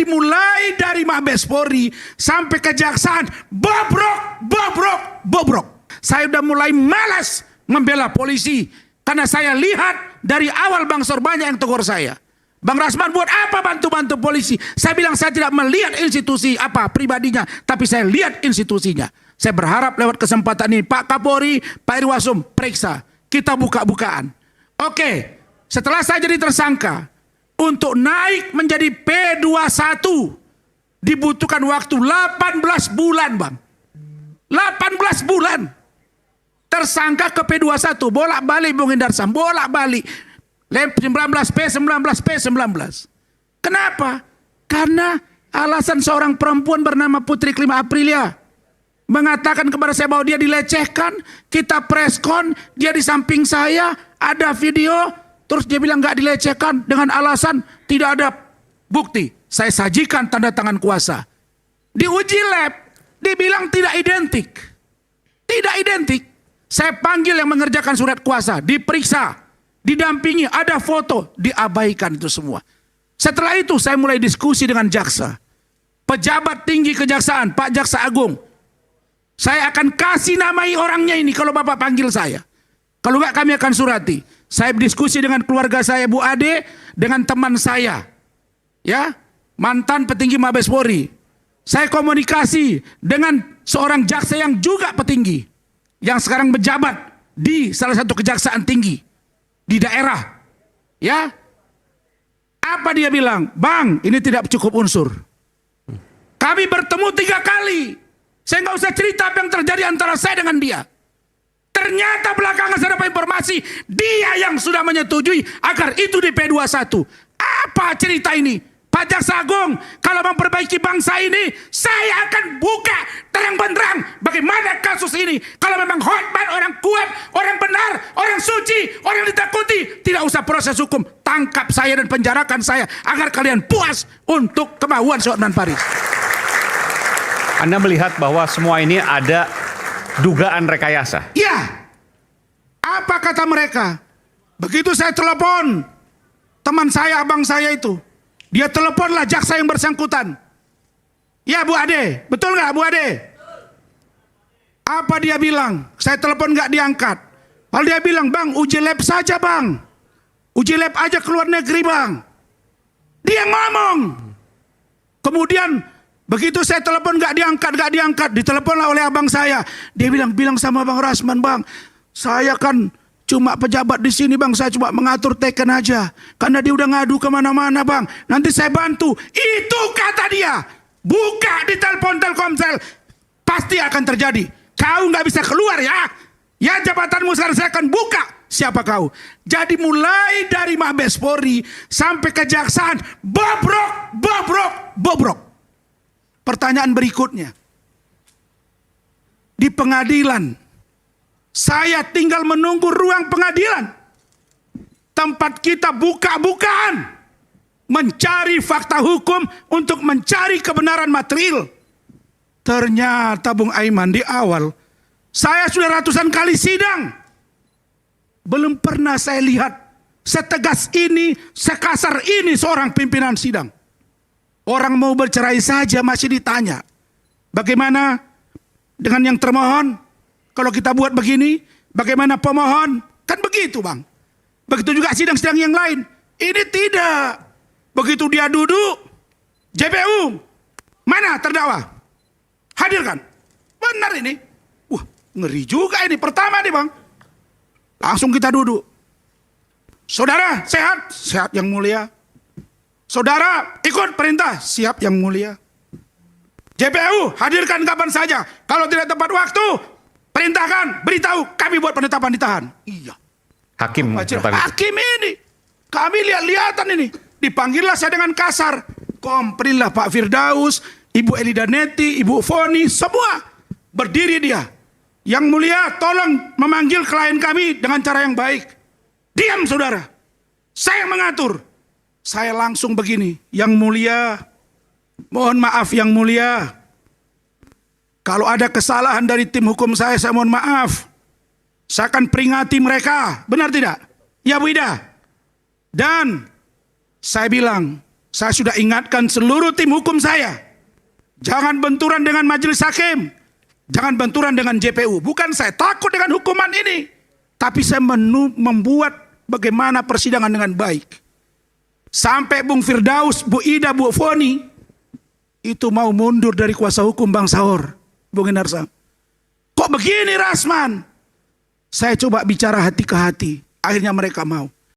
Mulai dari Mabes Polri sampai kejaksaan, bobrok. Saya udah mulai malas membela polisi karena saya lihat dari awal Bang Sor banyak yang tegur saya. Bang Rasman buat apa bantu-bantu polisi? Saya bilang saya tidak melihat institusi apa pribadinya, tapi saya lihat institusinya. Saya berharap lewat kesempatan ini Pak Kapolri, Pak Irwasum periksa. Kita buka-bukaan. Oke, setelah saya jadi tersangka, untuk naik menjadi P21 dibutuhkan waktu 18 bulan, Bang. 18 bulan. Tersangka ke P21, bolak-balik Bung Indarsam, bolak-balik. 19 P19. Kenapa? Karena alasan seorang perempuan bernama Putri Klima Aprilia mengatakan kepada saya bahwa dia dilecehkan, kita preskon, dia di samping saya, ada video, terus dia bilang nggak dilecehkan dengan alasan tidak ada bukti. Saya sajikan tanda tangan kuasa. Diuji lab, dibilang tidak identik. Tidak identik. Saya panggil yang mengerjakan surat kuasa, diperiksa, didampingi, ada foto, diabaikan itu semua. Setelah itu saya mulai diskusi dengan jaksa. Pejabat tinggi kejaksaan, Pak Jaksa Agung. Saya akan kasih namai orangnya ini kalau Bapak panggil saya. Kalau enggak kami akan surati. Saya berdiskusi dengan keluarga saya Bu Ade, dengan teman saya, ya, mantan petinggi Mabes Polri. Saya komunikasi dengan seorang jaksa yang juga petinggi, yang sekarang menjabat di salah satu kejaksaan tinggi di daerah, ya. Apa dia bilang? Bang, ini tidak cukup unsur. Kami bertemu 3 kali. Saya nggak usah cerita apa yang terjadi antara saya dengan dia. Ternyata belakangan saya dapat informasi dia yang sudah menyetujui agar itu di P21. Apa cerita ini? Pak Jaksa Agung, kalau memperbaiki bangsa ini, saya akan buka terang benderang bagaimana kasus ini. Kalau memang Hotman orang kuat, orang benar, orang suci, orang ditakuti, tidak usah proses hukum. Tangkap saya dan penjarakan saya agar kalian puas untuk kemauan Hotman Paris. Anda melihat bahwa semua ini ada dugaan rekayasa? Ya. Apa kata mereka? Begitu saya telepon teman saya, abang saya itu, dia teleponlah jaksa yang bersangkutan. Ya Bu Ade, betul nggak Bu Ade? Apa dia bilang? Saya telepon nggak diangkat. Lalu dia bilang, Bang, uji lab saja Bang. Uji lab aja ke luar negeri Bang. Dia ngomong. Kemudian begitu saya telepon nggak diangkat, diteleponlah oleh abang saya. Dia bilang sama Bang Rasman, Bang, saya kan cuma pejabat di sini Bang, saya cuma mengatur teken aja. Karena dia udah ngadu kemana-mana Bang, nanti saya bantu. Itu kata dia. Buka di telepon Telkomsel, pasti akan terjadi. Kau nggak bisa keluar ya. Ya jabatanmu sekarang saya akan buka. Siapa kau? Jadi mulai dari Mabes Polri sampai kejaksaan, bobrok. Pertanyaan berikutnya, di pengadilan, saya tinggal menunggu ruang pengadilan. Tempat kita buka-bukaan, mencari fakta hukum untuk mencari kebenaran material. Ternyata Bung Aiman di awal, saya sudah ratusan kali sidang. Belum pernah saya lihat setegas ini, sekasar ini seorang pimpinan sidang. Orang mau bercerai saja masih ditanya, bagaimana dengan yang termohon? Kalau kita buat begini, bagaimana pemohon? Kan begitu Bang. Begitu juga sidang-sidang yang lain. Ini tidak. Begitu dia duduk, JPU, mana terdakwa? Hadirkan. Benar ini. Wah, ngeri juga ini. Pertama nih Bang. Langsung kita duduk. Saudara, sehat? Sehat yang mulia. Saudara ikut perintah, siap yang mulia. JPU hadirkan kapan saja. Kalau tidak tepat waktu, perintahkan, beritahu, kami buat penetapan ditahan. Iya. Hakim ini, kami lihat-lihatan ini. Dipanggillah saya dengan kasar. Komplainlah Pak Firdaus, Ibu Elida Neti, Ibu Foni, semua. Berdiri dia. Yang mulia tolong memanggil klien kami dengan cara yang baik. Diam saudara. Saya mengatur. Saya langsung begini, yang mulia, mohon maaf yang mulia. Kalau ada kesalahan dari tim hukum saya mohon maaf. Saya akan peringati mereka, benar tidak? Ya Bu Ida. Dan saya bilang, Saya sudah ingatkan seluruh tim hukum saya. Jangan benturan dengan majelis hakim. Jangan benturan dengan JPU. Bukan saya takut dengan hukuman ini. Tapi saya membuat bagaimana persidangan dengan baik. Sampai Bung Firdaus, Bu Ida, Bu Foni itu mau mundur dari kuasa hukum Bang Saur, Bung Inarsam. Kok begini Rasman? Saya coba bicara hati ke hati. Akhirnya mereka mau.